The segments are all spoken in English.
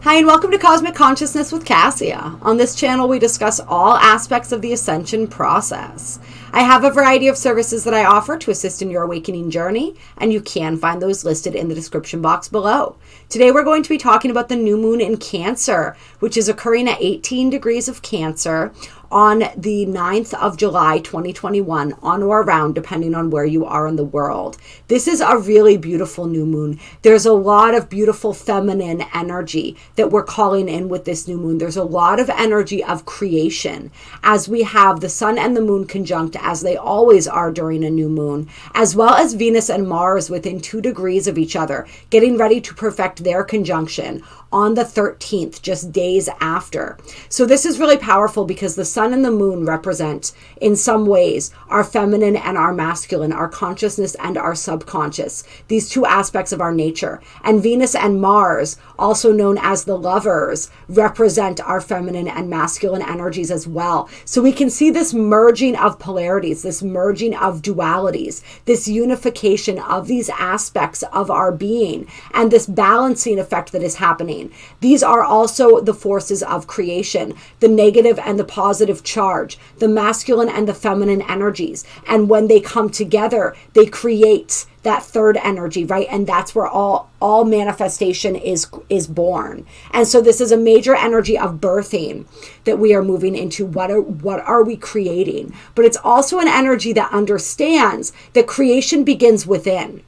Hi, and welcome to Cosmic Consciousness with Kassia. On this channel, we discuss all aspects of the ascension process. I have a variety of services that I offer to assist in your awakening journey, and you can find those listed in the description box below. Today, we're going to be talking about the new moon in Cancer, which is occurring at 18 degrees of Cancer on the 9th of July, 2021, on or around, depending on where you are in the world. This is a really beautiful new moon. There's a lot of beautiful feminine energy that we're calling in with this new moon. There's a lot of energy of creation as we have the sun and the moon conjunct, as they always are during a new moon, as well as Venus and Mars within 2 degrees of each other, getting ready to perfect their conjunction on the 13th, just days after. So this is really powerful because the sun and the moon represent, in some ways, our feminine and our masculine, our consciousness and our subconscious, these two aspects of our nature. And Venus and Mars, also known as the lovers, represent our feminine and masculine energies as well. So we can see this merging of polarities, this merging of dualities, this unification of these aspects of our being, and this balancing effect that is happening. These are also the forces of creation, the negative and the positive charge, the masculine and the feminine energies. And when they come together, they create that third energy, right? And that's where all manifestation is born. And so this is a major energy of birthing that we are moving into. What are we creating? But it's also an energy that understands that creation begins within.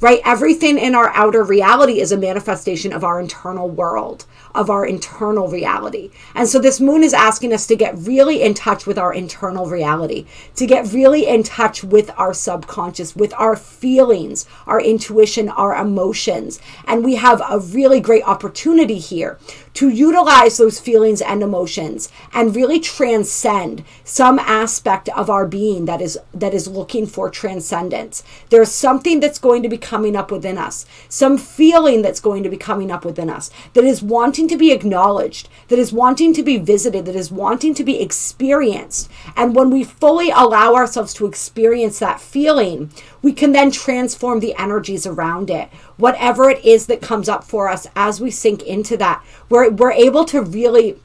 Right? Everything in our outer reality is a manifestation of our internal world, of our internal reality. And so this moon is asking us to get really in touch with our internal reality, to get really in touch with our subconscious, with our feelings, our intuition, our emotions. And we have a really great opportunity here to utilize those feelings and emotions and really transcend some aspect of our being that is looking for transcendence. There's something that's going to be coming up within us, some feeling that's going to be coming up within us that is wanting to be acknowledged, that is wanting to be visited, that is wanting to be experienced. And when we fully allow ourselves to experience that feeling, we can then transform the energies around it. Whatever it is that comes up for us as we sink into that, we're able to really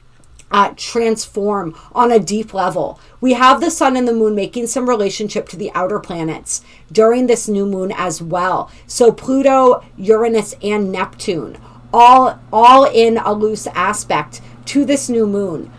transform on a deep level. We have the sun and the moon making some relationship to the outer planets during this new moon as well. So Pluto, Uranus, and Neptune, all in a loose aspect to this new moon.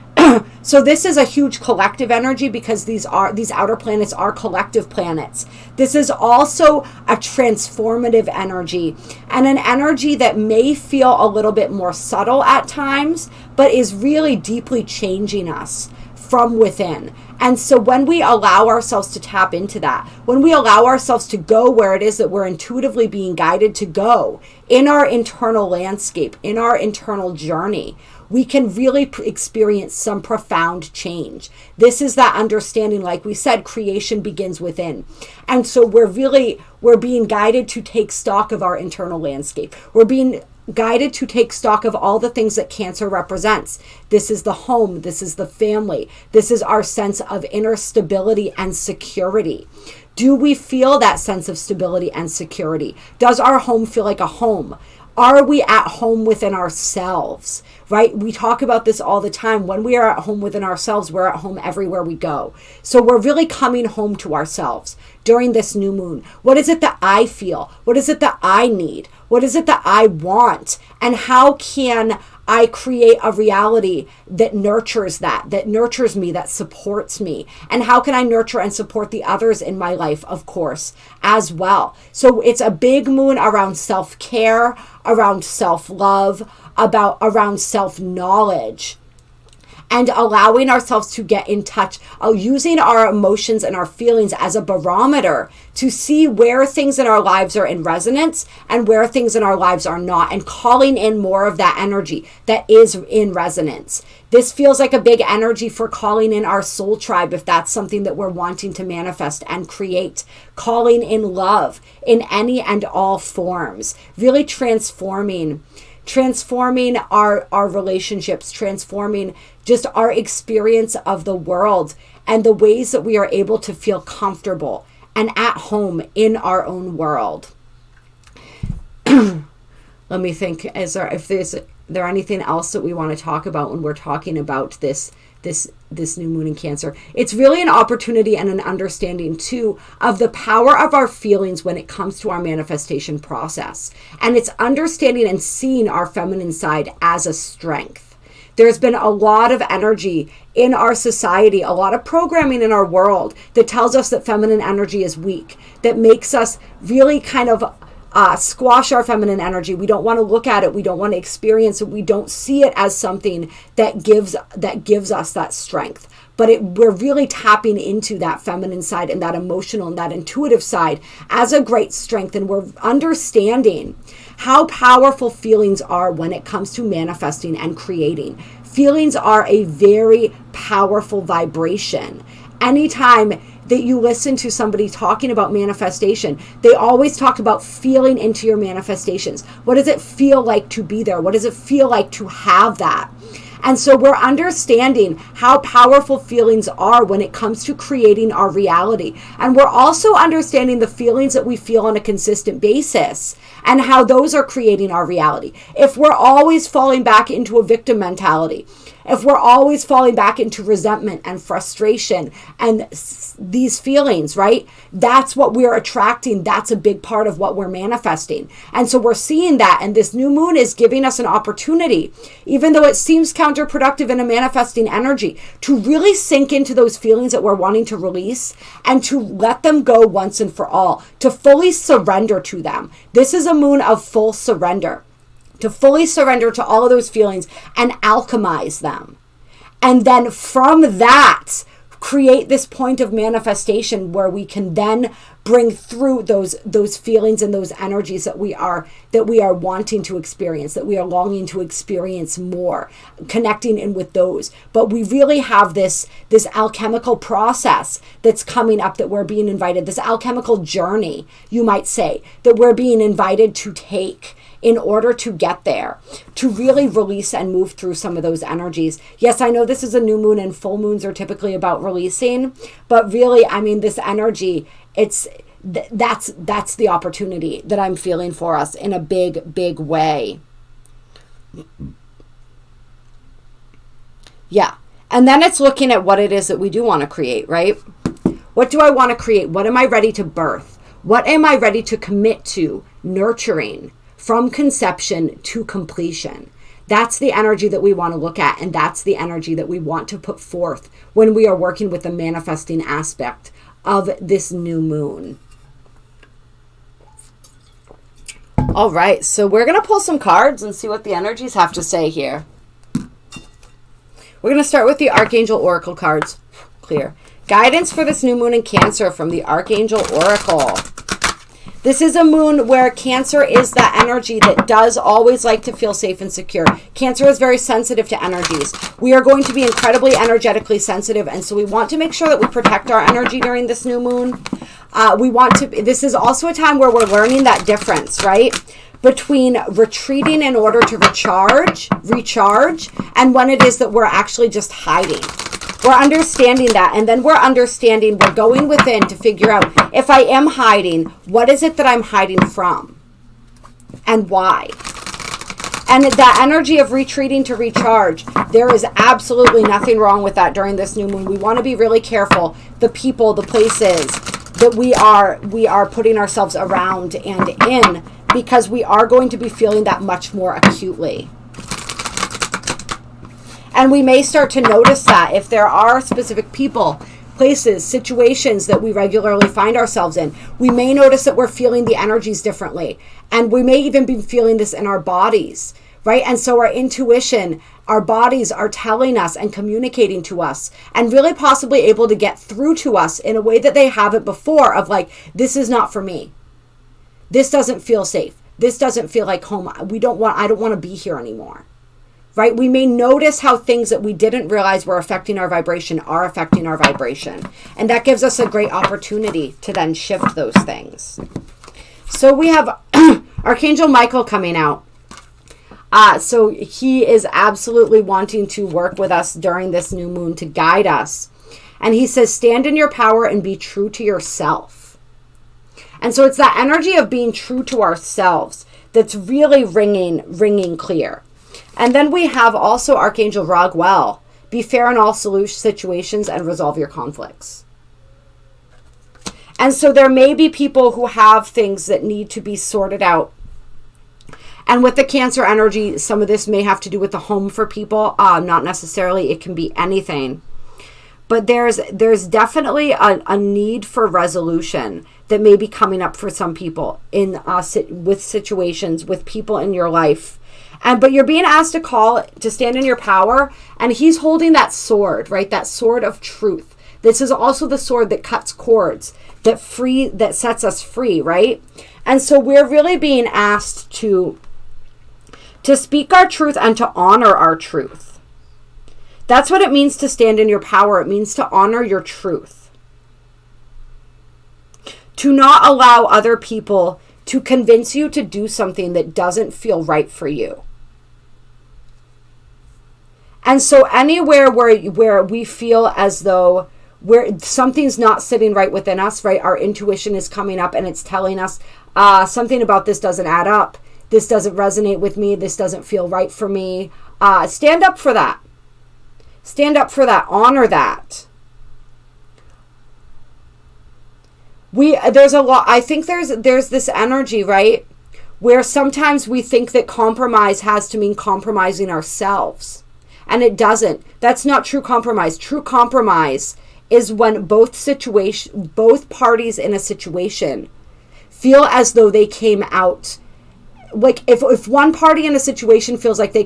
So this is a huge collective energy because these outer planets are collective planets. This is also a transformative energy, and an energy that may feel a little bit more subtle at times, but is really deeply changing us from within. And so when we allow ourselves to tap into that, when we allow ourselves to go where it is that we're intuitively being guided to go in our internal landscape, in our internal journey, we can really experience some profound change. This is that understanding, like we said, creation begins within. And so we're being guided to take stock of our internal landscape. We're being guided to take stock of all the things that Cancer represents. This is the home. This is the family. This is our sense of inner stability and security. Do we feel that sense of stability and security? Does our home feel like a home? Are we at home within ourselves, right? We talk about this all the time. When we are at home within ourselves, we're at home everywhere we go. So we're really coming home to ourselves during this new moon. What is it that I feel? What is it that I need? What is it that I want? And how can I create a reality that nurtures that nurtures me, that supports me? And how can I nurture and support the others in my life, of course, as well? So it's a big moon around self-care, around self-love, around self-knowledge, and allowing ourselves to get in touch, using our emotions and our feelings as a barometer to see where things in our lives are in resonance and where things in our lives are not, and calling in more of that energy that is in resonance. This feels like a big energy for calling in our soul tribe, if that's something that we're wanting to manifest and create. Calling in love in any and all forms, really transforming our relationships, transforming just our experience of the world and the ways that we are able to feel comfortable and at home in our own world. Let me think, if there's there anything else that we want to talk about when we're talking about this new moon in Cancer? It's really an opportunity and an understanding too of the power of our feelings when it comes to our manifestation process. And it's understanding and seeing our feminine side as a strength. There's been a lot of energy in our society, a lot of programming in our world that tells us that feminine energy is weak, that makes us really kind of squash our feminine energy. We don't want to look at it. We don't want to experience it. We don't see it as something that gives us that strength. But we're really tapping into that feminine side and that emotional and that intuitive side as a great strength. And we're understanding how powerful feelings are when it comes to manifesting and creating. Feelings are a very powerful vibration. Anytime that you listen to somebody talking about manifestation, they always talk about feeling into your manifestations. What does it feel like to be there? What does it feel like to have that? And so we're understanding how powerful feelings are when it comes to creating our reality. And we're also understanding the feelings that we feel on a consistent basis and how those are creating our reality. If we're always falling back into a victim mentality, if we're always falling back into resentment and frustration and these feelings, right? That's what we're attracting. That's a big part of what we're manifesting. And so we're seeing that. And this new moon is giving us an opportunity, even though it seems counterproductive in a manifesting energy, to really sink into those feelings that we're wanting to release and to let them go once and for all, to fully surrender to them. This is a moon of full surrender. To fully surrender to all of those feelings and alchemize them. And then from that, create this point of manifestation where we can then bring through those feelings and those energies that we are wanting to experience, that we are longing to experience more, connecting in with those. But we really have this alchemical process that's coming up that we're being invited, this alchemical journey, you might say, that we're being invited to take in order to get there, to really release and move through some of those energies. Yes, I know this is a new moon and full moons are typically about releasing, but really, I mean, this energy, that's the opportunity that I'm feeling for us in a big, big way. Yeah. And then it's looking at what it is that we do want to create, right? What do I want to create? What am I ready to birth? What am I ready to commit to nurturing from conception to completion? That's the energy that we want to look at, and that's the energy that we want to put forth when we are working with the manifesting aspect of this new moon. All right, so we're going to pull some cards and see what the energies have to say here. We're going to start with the Archangel Oracle cards. Clear. Guidance for this new moon in Cancer from the Archangel Oracle. This is a moon where Cancer is that energy that does always like to feel safe and secure. Cancer is very sensitive to energies. We are going to be incredibly energetically sensitive, and so we want to make sure that we protect our energy during this new moon. This is also a time where we're learning that difference, right? Between retreating in order to recharge, and when it is that we're actually just hiding. We're understanding that, and then we're going within to figure out, if I am hiding, what is it that I'm hiding from and why? And that energy of retreating to recharge, there is absolutely nothing wrong with that during this new moon. We want to be really careful, the people, the places that we are putting ourselves around and in, because we are going to be feeling that much more acutely. And we may start to notice that if there are specific people, places, situations that we regularly find ourselves in, we may notice that we're feeling the energies differently. And we may even be feeling this in our bodies, right? And so our intuition, our bodies are telling us and communicating to us and really possibly able to get through to us in a way that they haven't before, of like, this is not for me. This doesn't feel safe. This doesn't feel like home. I don't want to be here anymore. Right? We may notice how things that we didn't realize were affecting our vibration are affecting our vibration. And that gives us a great opportunity to then shift those things. So we have Archangel Michael coming out. So he is absolutely wanting to work with us during this new moon to guide us. And he says, stand in your power and be true to yourself. And so it's that energy of being true to ourselves that's really ringing clear. And then we have also Archangel Raguel. Be fair in all situations and resolve your conflicts. And so there may be people who have things that need to be sorted out. And with the Cancer energy, some of this may have to do with the home for people. Not necessarily. It can be anything. But there's definitely a need for resolution that may be coming up for some people with situations, with people in your life. But you're being asked to stand in your power, and he's holding that sword, right? That sword of truth. This is also the sword that cuts cords, that sets us free, right? And so we're really being asked to speak our truth and to honor our truth. That's what it means to stand in your power. It means to honor your truth. To not allow other people to convince you to do something that doesn't feel right for you. And so anywhere where we feel as though something's not sitting right within us, right? Our intuition is coming up and it's telling us something about this doesn't add up. This doesn't resonate with me. This doesn't feel right for me. Stand up for that. Stand up for that. Honor that. There's a lot. I think there's this energy, right, where sometimes we think that compromise has to mean compromising ourselves, and it doesn't. That's not true compromise. True compromise is when both parties in a situation feel as though they came out. Like if one party in a situation feels like they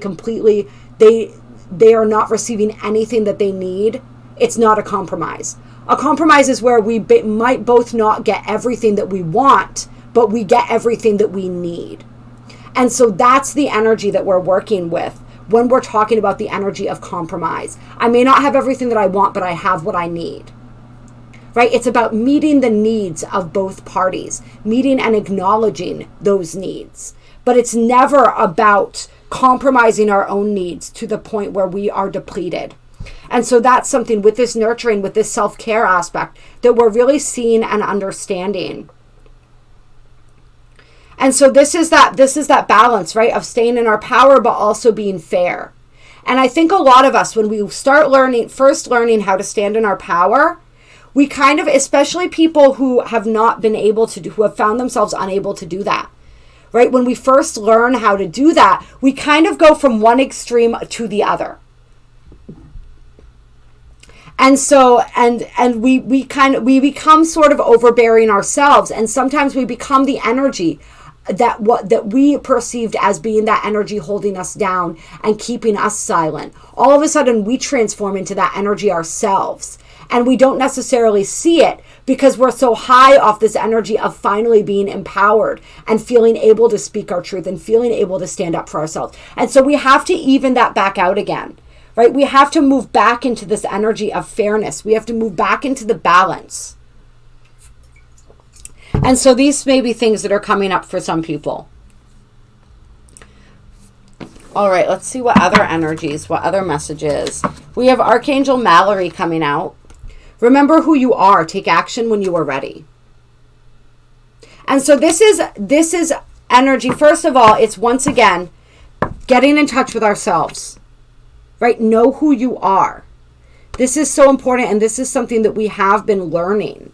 are not receiving anything that they need, it's not a compromise. A compromise is where we might both not get everything that we want, but we get everything that we need. And so that's the energy that we're working with when we're talking about the energy of compromise. I may not have everything that I want, but I have what I need. Right? It's about meeting the needs of both parties, meeting and acknowledging those needs. But it's never about compromising our own needs to the point where we are depleted. And so that's something with this nurturing, with this self-care aspect that we're really seeing and understanding. And so this is that balance, right, of staying in our power but also being fair. And I think a lot of us, when we start learning how to stand in our power, we kind of, especially people who have not been able to who have found themselves unable to do that. Right? When we first learn how to do that, we kind of go from one extreme to the other. And so, and we become sort of overbearing ourselves. And sometimes we become the energy that we perceived as being that energy holding us down and keeping us silent. All of a sudden, we transform into that energy ourselves. And we don't necessarily see it because we're so high off this energy of finally being empowered and feeling able to speak our truth and feeling able to stand up for ourselves. And so we have to even that back out again, right? We have to move back into this energy of fairness. We have to move back into the balance. And so these may be things that are coming up for some people. All right, let's see what other energies, what other messages. We have Archangel Mallory coming out. Remember who you are. Take action when you are ready. And so this is energy. First of all, it's once again getting in touch with ourselves, right? Know who you are. This is so important, and this is something that we have been learning,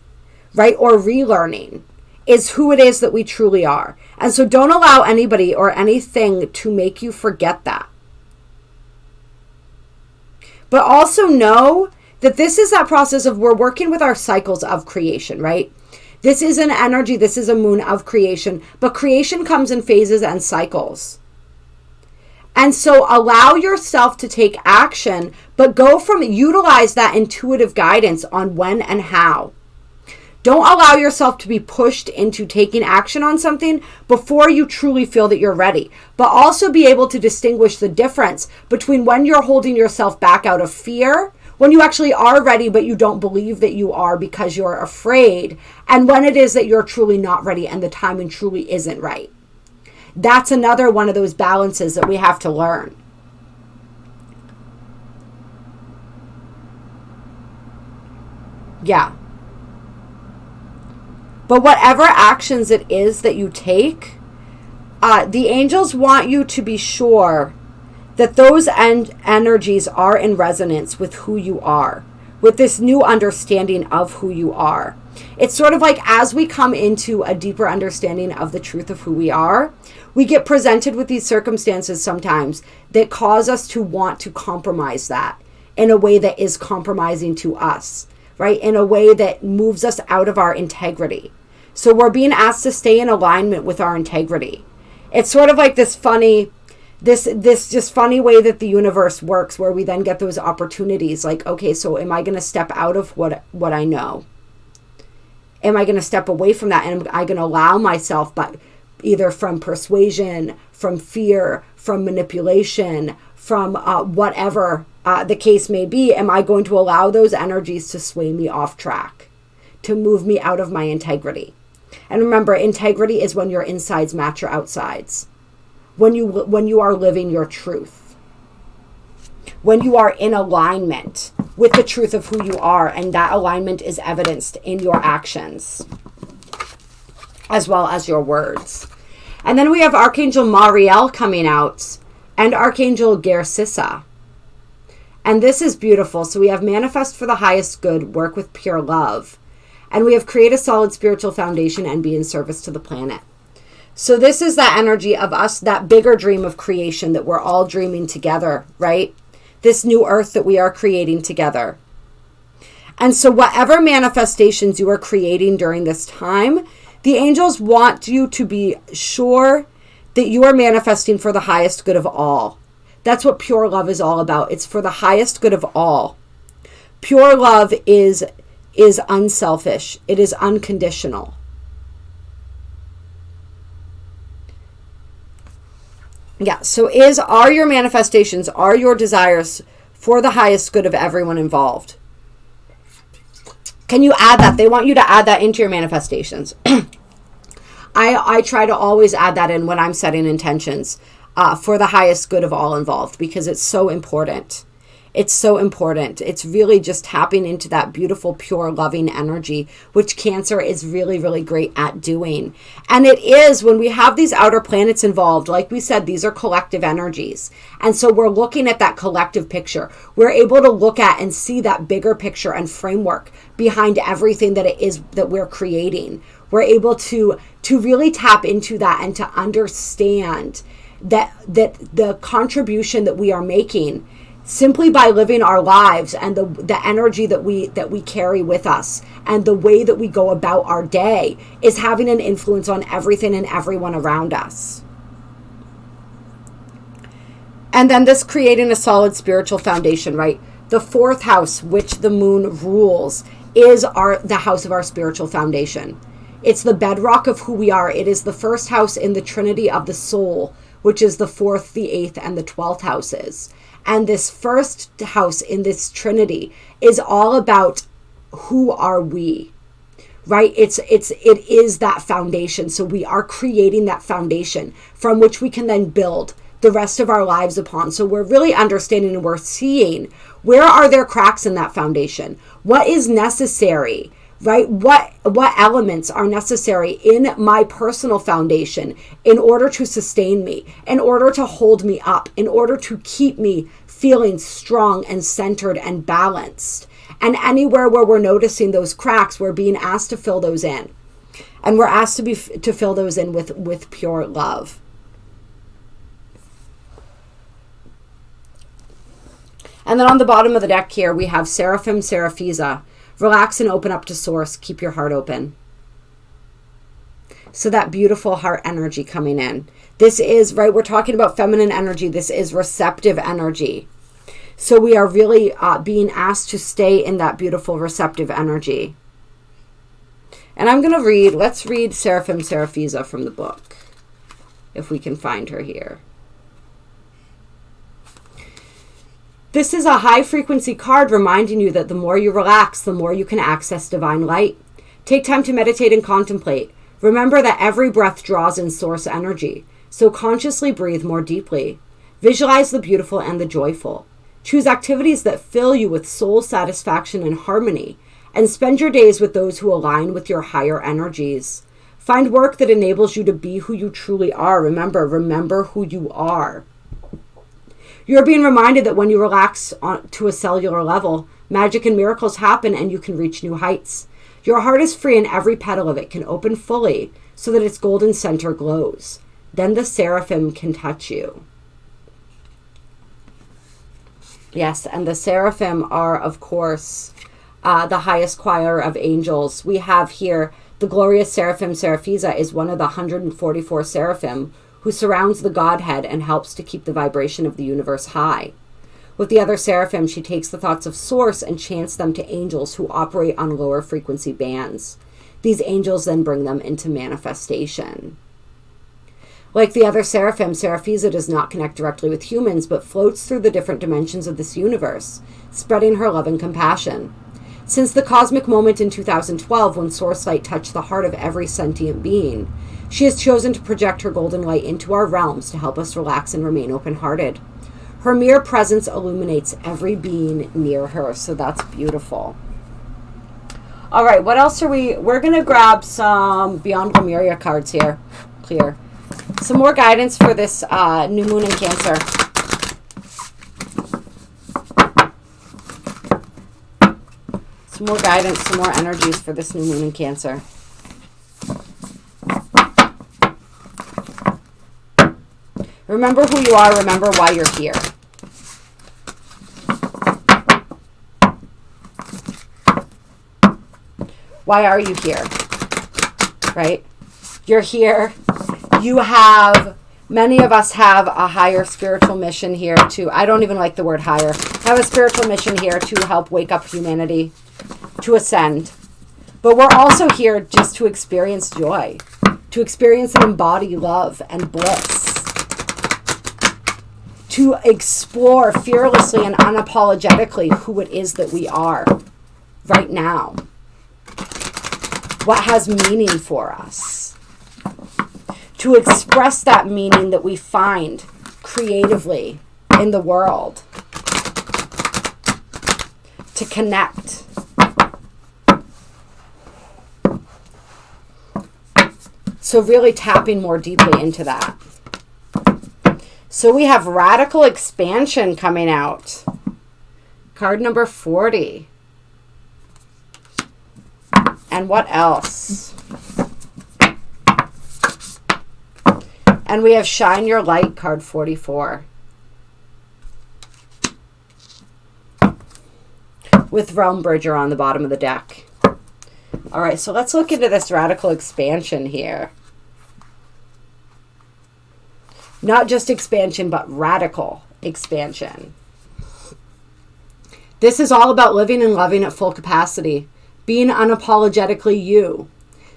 right? Or relearning, is who it is that we truly are. And so don't allow anybody or anything to make you forget that. But also know that this is that process of we're working with our cycles of creation, right? This is an energy, this is a moon of creation, but creation comes in phases and cycles. And so allow yourself to take action, but utilize that intuitive guidance on when and how. Don't allow yourself to be pushed into taking action on something before you truly feel that you're ready. But also be able to distinguish the difference between when you're holding yourself back out of fear, when you actually are ready but you don't believe that you are because you're afraid, and when it is that you're truly not ready and the timing truly isn't right. That's another one of those balances that we have to learn. Yeah. But whatever actions it is that you take, the angels want you to be sure that those energies are in resonance with who you are, with this new understanding of who you are. It's sort of like as we come into a deeper understanding of the truth of who we are, we get presented with these circumstances sometimes that cause us to want to compromise that in a way that is compromising to us, right? In a way that moves us out of our integrity. So we're being asked to stay in alignment with our integrity. It's sort of like this funny, this just funny way that the universe works, where we then get those opportunities like, okay, so am I going to step out of what I know? Am I going to step away from that? And am I going to allow myself, but either from persuasion, from fear, from manipulation, from whatever the case may be, am I going to allow those energies to sway me off track, to move me out of my integrity? And remember, integrity is when your insides match your outsides. When you are living your truth. When you are in alignment with the truth of who you are, and that alignment is evidenced in your actions as well as your words. And then we have Archangel Mariel coming out and Archangel Gersissa. And this is beautiful. So we have manifest for the highest good, work with pure love. And we have create a solid spiritual foundation and be in service to the planet. So this is that energy of us, that bigger dream of creation that we're all dreaming together, right? This new earth that we are creating together. And so whatever manifestations you are creating during this time, the angels want you to be sure that you are manifesting for the highest good of all. That's what pure love is all about. It's for the highest good of all. Pure love is unselfish. It is unconditional. Yeah, so are your manifestations, are your desires for the highest good of everyone involved? Can you add that? They want you to add that into your manifestations. I try to always add that in when I'm setting intentions for the highest good of all involved, because it's so important. It's so important. It's really just tapping into that beautiful, pure, loving energy, which Cancer is really, really great at doing. And it is, when we have these outer planets involved, like we said, these are collective energies. And so we're looking at that collective picture. We're able to look at and see that bigger picture and framework behind everything that it is that we're creating. We're able to really tap into that and to understand that the contribution that we are making simply by living our lives, and the energy that we carry with us, and the way that we go about our day, is having an influence on everything and everyone around us. And then this creating a solid spiritual foundation, right? The fourth house, which the moon rules, is the house of our spiritual foundation. It's the bedrock of who we are. It is the first house in the trinity of the soul, which is the fourth, the eighth, and the 12th houses. And this first house in this trinity is all about who are we, right? It is that foundation. So we are creating that foundation from which we can then build the rest of our lives upon. So we're really understanding and we're seeing, where are there cracks in that foundation? What is necessary, right? What elements are necessary in my personal foundation in order to sustain me, in order to hold me up, in order to keep me feeling strong and centered and balanced. And anywhere where we're noticing those cracks, we're being asked to fill those in. And we're asked to fill those in with pure love. And then on the bottom of the deck here, we have Seraphim, Seraphiza. Relax and open up to source. Keep your heart open. So that beautiful heart energy coming in. This is, right, we're talking about feminine energy. This is receptive energy. So we are really being asked to stay in that beautiful receptive energy. And I'm going to let's read Seraphim, Seraphiza from the book, if we can find her here. This is a high frequency card reminding you that the more you relax, the more you can access divine light. Take time to meditate and contemplate. Remember that every breath draws in source energy, so consciously breathe more deeply. Visualize the beautiful and the joyful. Choose activities that fill you with soul satisfaction and harmony, and spend your days with those who align with your higher energies. Find work that enables you to be who you truly are. Remember who you are. You're being reminded that when you relax to a cellular level, magic and miracles happen and you can reach new heights. Your heart is free and every petal of it can open fully so that its golden center glows. Then the seraphim can touch you. Yes, and the seraphim are, of course, the highest choir of angels. We have here the glorious seraphim Seraphisa is one of the 144 seraphim who surrounds the Godhead and helps to keep the vibration of the universe high. With the other seraphim, she takes the thoughts of Source and chants them to angels who operate on lower frequency bands. These angels then bring them into manifestation. Like the other seraphim, Seraphisa does not connect directly with humans, but floats through the different dimensions of this universe, spreading her love and compassion. Since the cosmic moment in 2012, when Source Light touched the heart of every sentient being, she has chosen to project her golden light into our realms to help us relax and remain open-hearted. Her mere presence illuminates every being near her, so that's beautiful. All right, what else are we're going to grab some Beyond Lemuria cards here. Clear. Some more guidance for this new moon in Cancer. Some more guidance, some more energies for this new moon in Cancer. Remember who you are. Remember why you're here. Why are you here? Right? You're here. You have, many of us have a higher spiritual mission here to, I don't even like the word higher, have a spiritual mission here to help wake up humanity, to ascend. But we're also here just to experience joy, to experience and embody love and bliss, to explore fearlessly and unapologetically who it is that we are right now. What has meaning for us. To express that meaning that we find creatively in the world. To connect. So really tapping more deeply into that. So we have radical expansion coming out. Card number 40. And what else? And we have Shine Your Light, card 44. With Realm Bridger on the bottom of the deck. All right, so let's look into this radical expansion here. Not just expansion, but radical expansion. This is all about living and loving at full capacity. Being unapologetically you.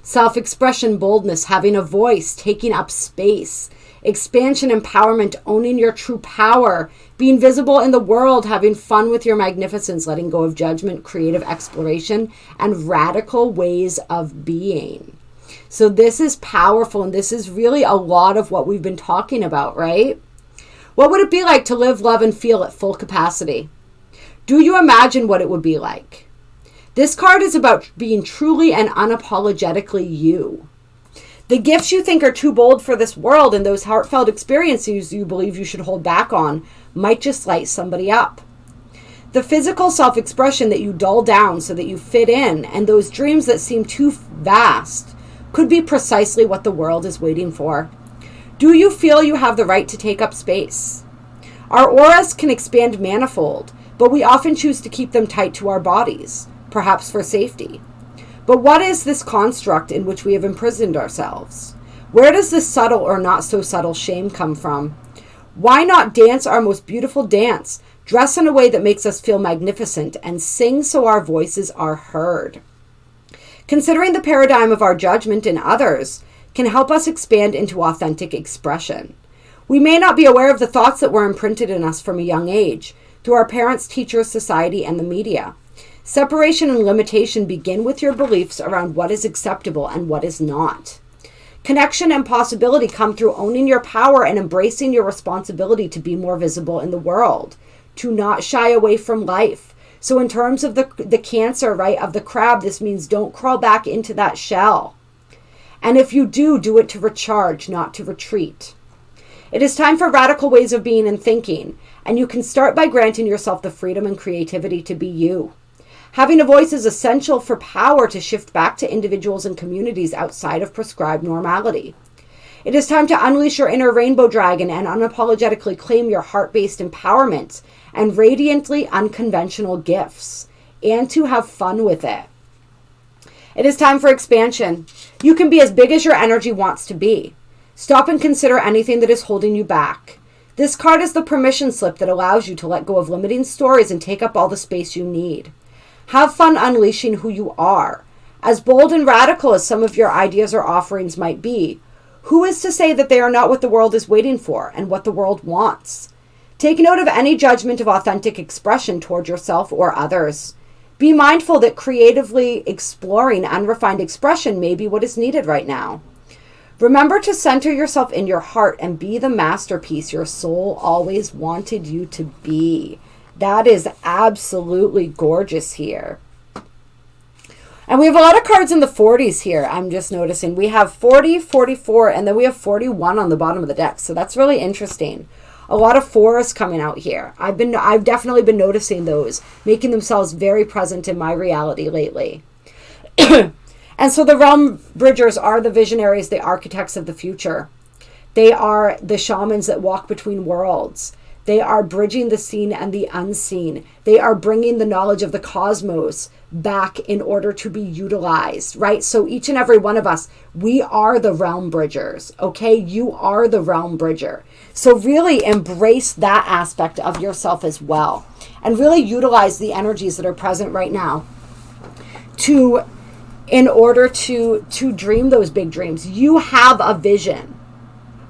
Self-expression, boldness, having a voice, taking up space. Expansion, empowerment, owning your true power. Being visible in the world, having fun with your magnificence, letting go of judgment, creative exploration, and radical ways of being. So this is powerful, and this is really a lot of what we've been talking about, right? What would it be like to live, love, and feel at full capacity? Do you imagine what it would be like? This card is about being truly and unapologetically you. The gifts you think are too bold for this world and those heartfelt experiences you believe you should hold back on might just light somebody up. The physical self-expression that you dull down so that you fit in, and those dreams that seem too vast, could be precisely what the world is waiting for. Do you feel you have the right to take up space? Our auras can expand manifold, but we often choose to keep them tight to our bodies, perhaps for safety. But what is this construct in which we have imprisoned ourselves? Where does this subtle or not so subtle shame come from? Why not dance our most beautiful dance, dress in a way that makes us feel magnificent, and sing so our voices are heard? Considering the paradigm of our judgment in others can help us expand into authentic expression. We may not be aware of the thoughts that were imprinted in us from a young age, through our parents, teachers, society, and the media. Separation and limitation begin with your beliefs around what is acceptable and what is not. Connection and possibility come through owning your power and embracing your responsibility to be more visible in the world, to not shy away from life. So in terms of the Cancer, right, of the crab, this means don't crawl back into that shell. And if you do, do it to recharge, not to retreat. It is time for radical ways of being and thinking. And you can start by granting yourself the freedom and creativity to be you. Having a voice is essential for power to shift back to individuals and communities outside of prescribed normality. It is time to unleash your inner rainbow dragon and unapologetically claim your heart-based empowerment and radiantly unconventional gifts, and to have fun with it. It is time for expansion. You can be as big as your energy wants to be. Stop and consider anything that is holding you back. This card is the permission slip that allows you to let go of limiting stories and take up all the space you need. Have fun unleashing who you are. As bold and radical as some of your ideas or offerings might be, who is to say that they are not what the world is waiting for and what the world wants? Take note of any judgment of authentic expression toward yourself or others. Be mindful that creatively exploring unrefined expression may be what is needed right now. Remember to center yourself in your heart and be the masterpiece your soul always wanted you to be. That is absolutely gorgeous here. And we have a lot of cards in the 40s here, I'm just noticing. We have 40, 44, and then we have 41 on the bottom of the deck. So that's really interesting. A lot of fours coming out here. I've definitely been noticing those, making themselves very present in my reality lately. And so the realm bridgers are the visionaries, the architects of the future. They are the shamans that walk between worlds. They are bridging the seen and the unseen. They are bringing the knowledge of the cosmos back in order to be utilized, right? So each and every one of us, we are the realm bridgers, okay? You are the realm bridger. So really embrace that aspect of yourself as well. And really utilize the energies that are present right now in order to dream those big dreams. You have a vision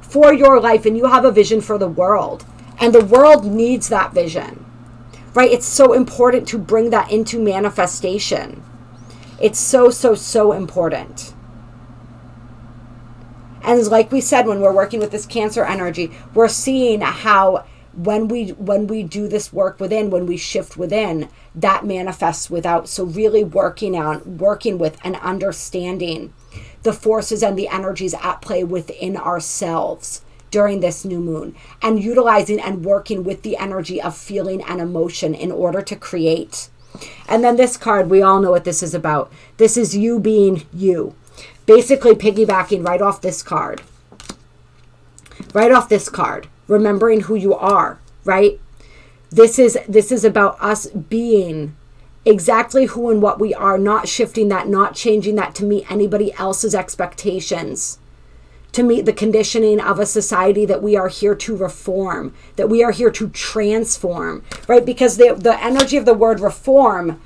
for your life and you have a vision for the world. And the world needs that vision, right? It's so important to bring that into manifestation. It's so, so, so important. And like we said, when we're working with this Cancer energy, we're seeing how when we do this work within, when we shift within, that manifests without. So really working with and understanding the forces and the energies at play within ourselves during this new moon, and utilizing and working with the energy of feeling and emotion in order to create. And then this card, we all know what this is about. This is you being you. Basically piggybacking right off this card. Right off this card. Remembering who you are, right? This is about us being exactly who and what we are, not shifting that, not changing that to meet anybody else's expectations, to meet the conditioning of a society that we are here to reform, that we are here to transform, right? Because the energy of the word reform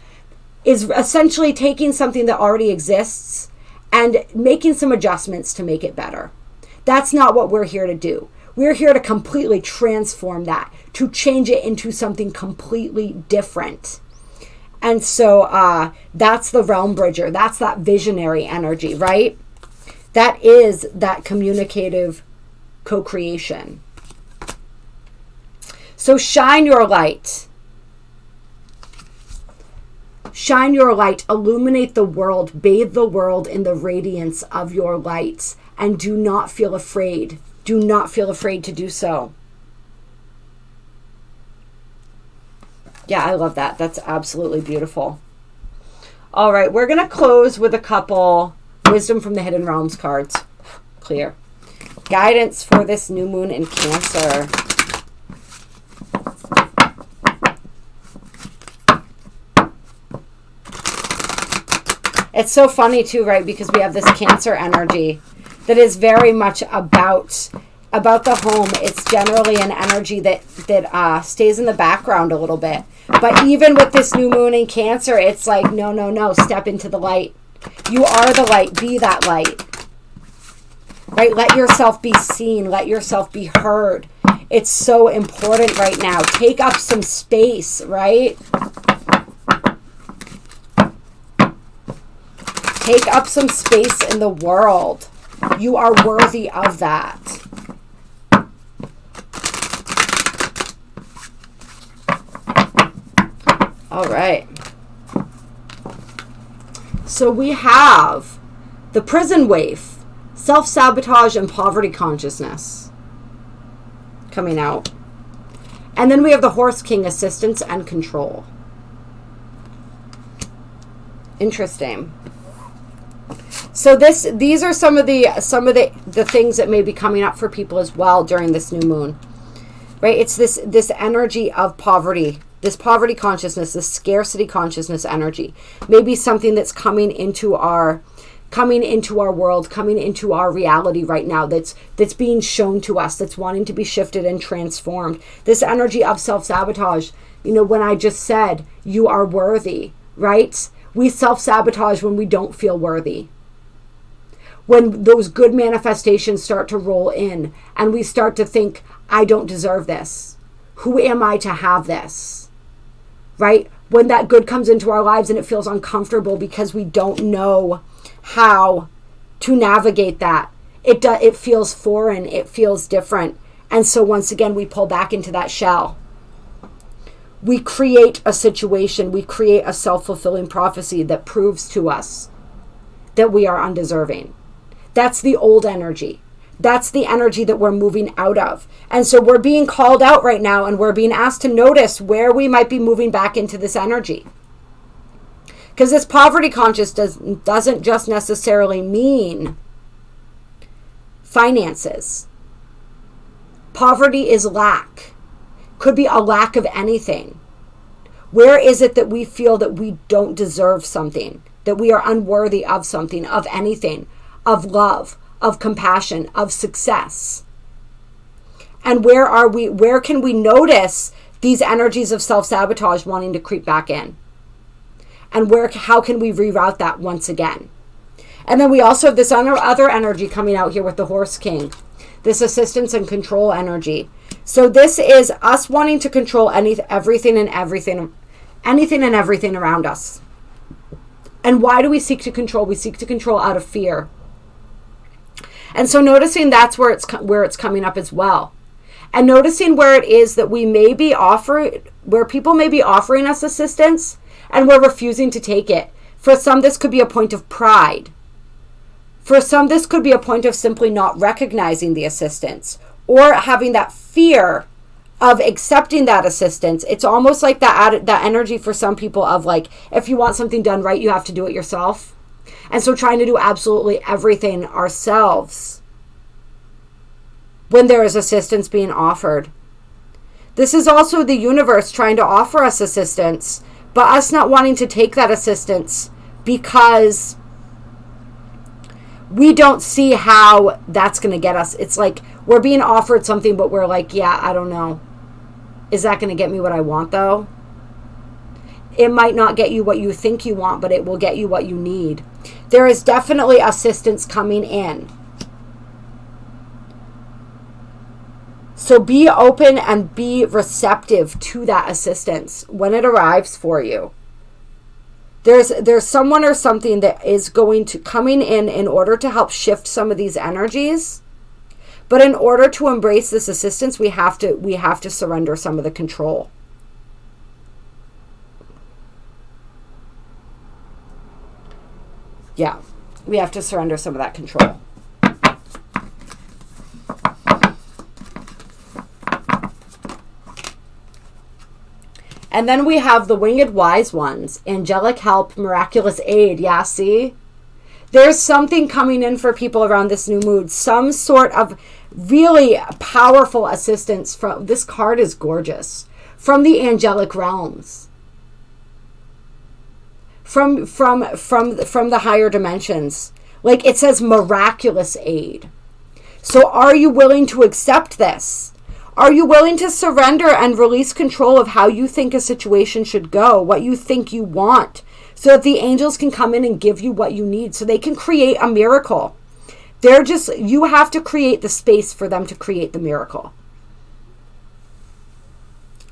is essentially taking something that already exists and making some adjustments to make it better. That's not what we're here to do. We're here to completely transform that, to change it into something completely different. And so that's the realm bridger. That's that visionary energy, right? That is that communicative co-creation. So shine your light. Shine your light. Illuminate the world. Bathe the world in the radiance of your light. And do not feel afraid. Do not feel afraid to do so. Yeah, I love that. That's absolutely beautiful. All right, we're going to close with a couple Wisdom from the Hidden Realms cards. Clear. Guidance for this new moon in Cancer. It's so funny too, right? Because we have this Cancer energy that is very much about the home. It's generally an energy that stays in the background a little bit. But even with this new moon in Cancer, it's like, no, step into the light. You are the light. Be that light. Right? Let yourself be seen. Let yourself be heard. It's so important right now. Take up some space, right? Take up some space in the world. You are worthy of that. All right. So we have the prison waif, self-sabotage and poverty consciousness coming out. And then we have the Horse King, assistance and control. Interesting. So these are some of the things that may be coming up for people as well during this new moon. Right? It's this energy of poverty, this poverty consciousness, this scarcity consciousness energy. Maybe something that's coming into our world, coming into our reality right now, that's being shown to us, that's wanting to be shifted and transformed. This energy of self-sabotage. You know, when I just said you are worthy, right? We self-sabotage when we don't feel worthy. When those good manifestations start to roll in and we start to think, I don't deserve this. Who am I to have this? Right? When that good comes into our lives and it feels uncomfortable because we don't know how to navigate that. It feels foreign. It feels different. And so once again, we pull back into that shell. We create a situation. We create a self-fulfilling prophecy that proves to us that we are undeserving. That's the old energy. That's the energy that we're moving out of. And so we're being called out right now, and we're being asked to notice where we might be moving back into this energy. Because this poverty consciousness doesn't just necessarily mean finances. Poverty is lack. Could be a lack of anything. Where is it that we feel that we don't deserve something, that we are unworthy of something, of anything, of love, of compassion, of success? And where can we notice these energies of self-sabotage wanting to creep back in? And how can we reroute that once again? And then we also have this other energy coming out here with the Horse King, this assistance and control energy. So this is us wanting to control anything and everything around us. And why do we seek to control? We seek to control out of fear. And so noticing that's where it's coming up as well. And noticing where it is that where people may be offering us assistance and we're refusing to take it. For some, this could be a point of pride. For some, this could be a point of simply not recognizing the assistance or having that fear of accepting that assistance. It's almost like that energy for some people of like, if you want something done right, you have to do it yourself. And so trying to do absolutely everything ourselves when there is assistance being offered. This is also the universe trying to offer us assistance, but us not wanting to take that assistance because we don't see how that's going to get us. It's like we're being offered something, but we're like, yeah, I don't know. Is that going to get me what I want, though? It might not get you what you think you want, but it will get you what you need. There is definitely assistance coming in. So be open and be receptive to that assistance when it arrives for you. There's someone or something that is coming in order to help shift some of these energies. But in order to embrace this assistance, we have to surrender some of the control. Yeah, we have to surrender some of that control. And then we have the Winged Wise Ones, angelic help, miraculous aid. Yeah, see? There's something coming in for people around this new mood. Some sort of really powerful assistance from, this card is gorgeous, from the angelic realms. From the higher dimensions. Like it says miraculous aid. So are you willing to accept this? Are you willing to surrender and release control of how you think a situation should go, what you think you want, so that the angels can come in and give you what you need, so they can create a miracle? You have to create the space for them to create the miracle.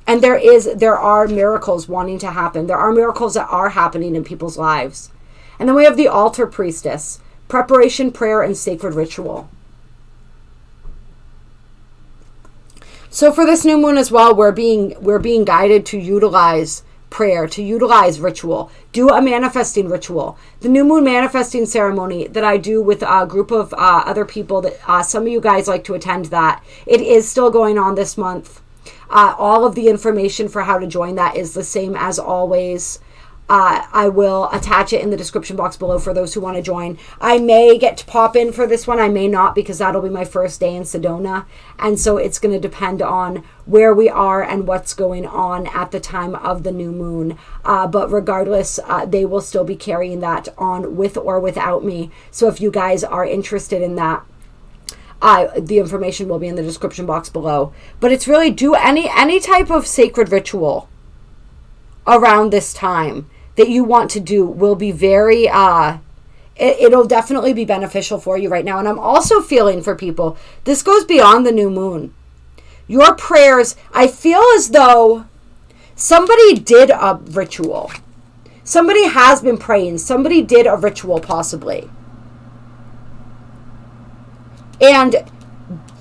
And there are miracles wanting to happen. There are miracles that are happening in people's lives. And then we have the altar priestess, preparation, prayer, and sacred ritual. So for this new moon as well, we're being guided to utilize prayer, to utilize ritual, do a manifesting ritual. The new moon manifesting ceremony that I do with a group of other people that some of you guys like to attend that. It is still going on this month. All of the information for how to join that is the same as always. I will attach it in the description box below for those who want to join. I may get to pop in for this one. I may not, because that'll be my first day in Sedona. And so it's going to depend on where we are and what's going on at the time of the new moon. But regardless, they will still be carrying that on with or without me. So if you guys are interested in that, the information will be in the description box below. But it's really, do any type of sacred ritual around this time that you want to do will be very, it'll definitely be beneficial for you right now. And I'm also feeling for people, this goes beyond the new moon. Your prayers, I feel as though somebody did a ritual. Somebody has been praying. Somebody did a ritual possibly. And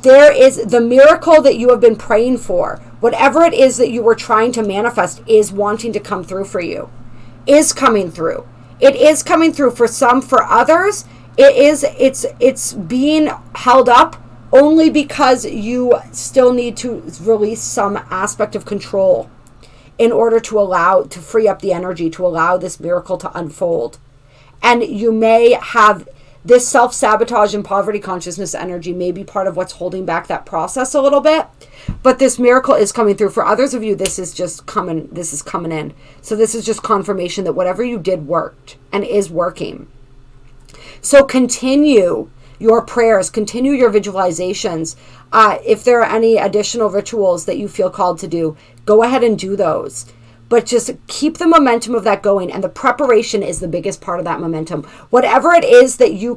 there is the miracle that you have been praying for. Whatever it is that you were trying to manifest is wanting to come through for you. Is coming through. It is coming through for some. For others, it's being held up only because you still need to release some aspect of control in order to free up the energy to allow this miracle to unfold. And you may have this self-sabotage and poverty consciousness energy may be part of what's holding back that process a little bit. But this miracle is coming through. For others of you, this is coming in. So this is just confirmation that whatever you did worked and is working. So continue your prayers, continue your visualizations. If there are any additional rituals that you feel called to do, go ahead and do those. But just keep the momentum of that going, and the preparation is the biggest part of that momentum. Whatever it is that you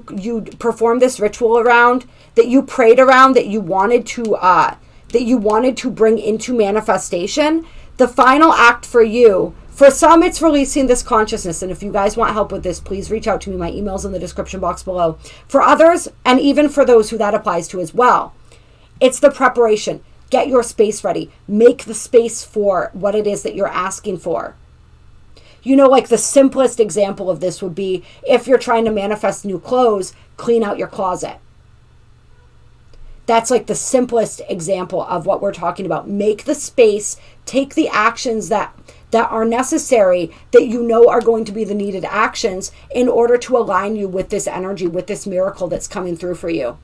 perform this ritual around, that you prayed around, that you wanted to bring into manifestation, the final act for you. For some, it's releasing this consciousness, and if you guys want help with this, please reach out to me. My email's in the description box below. For others, and even for those who that applies to as well, it's the preparation. Get your space ready. Make the space for what it is that you're asking for. You know, like the simplest example of this would be if you're trying to manifest new clothes, clean out your closet. That's like the simplest example of what we're talking about. Make the space, take the actions that are necessary, that you know are going to be the needed actions in order to align you with this energy, with this miracle that's coming through for you.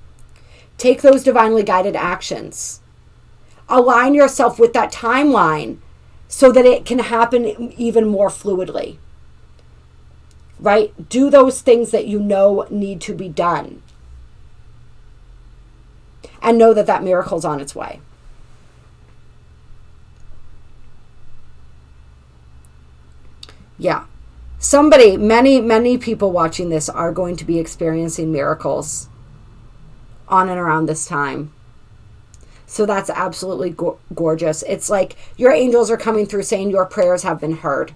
Take those divinely guided actions. Align yourself with that timeline so that it can happen even more fluidly, right? Do those things that you know need to be done, and know that that miracle's on its way. Yeah. Many people watching this are going to be experiencing miracles on and around this time. So that's absolutely gorgeous. It's like your angels are coming through saying your prayers have been heard.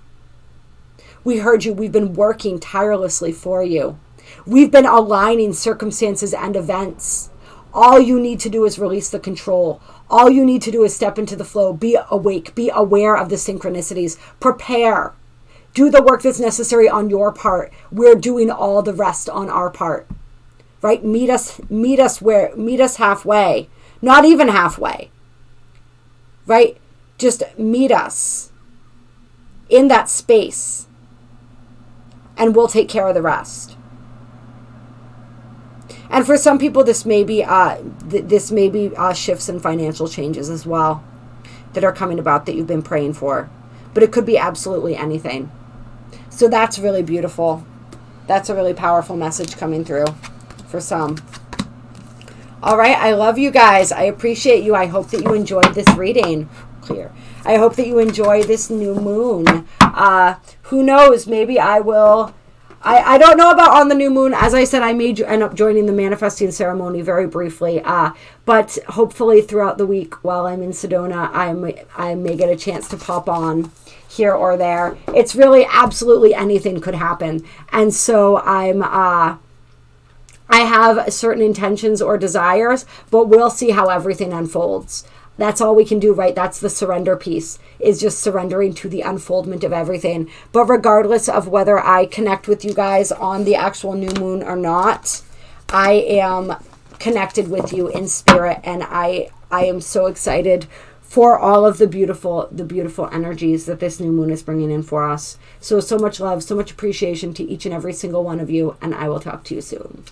We heard you. We've been working tirelessly for you. We've been aligning circumstances and events. All you need to do is release the control. All you need to do is step into the flow. Be awake. Be aware of the synchronicities. Prepare. Do the work that's necessary on your part. We're doing all the rest on our part. Right? Meet us halfway. Not even halfway, right? Just meet us in that space, and we'll take care of the rest. And for some people, this may be shifts and financial changes as well that are coming about that you've been praying for. But it could be absolutely anything. So that's really beautiful. That's a really powerful message coming through for some. All right, I love you guys. I appreciate you. I hope that you enjoyed this reading. Clear. I hope that you enjoy this new moon. Who knows? Maybe I will. I don't know about on the new moon. As I said, I may end up joining the manifesting ceremony very briefly. But hopefully throughout the week while I'm in Sedona, I may get a chance to pop on here or there. It's really absolutely anything could happen. And so I have certain intentions or desires, but we'll see how everything unfolds. That's all we can do, right? That's the surrender piece, is just surrendering to the unfoldment of everything. But regardless of whether I connect with you guys on the actual new moon or not, I am connected with you in spirit, and I am so excited for all of the beautiful energies that this new moon is bringing in for us. So much love, so much appreciation to each and every single one of you, and I will talk to you soon.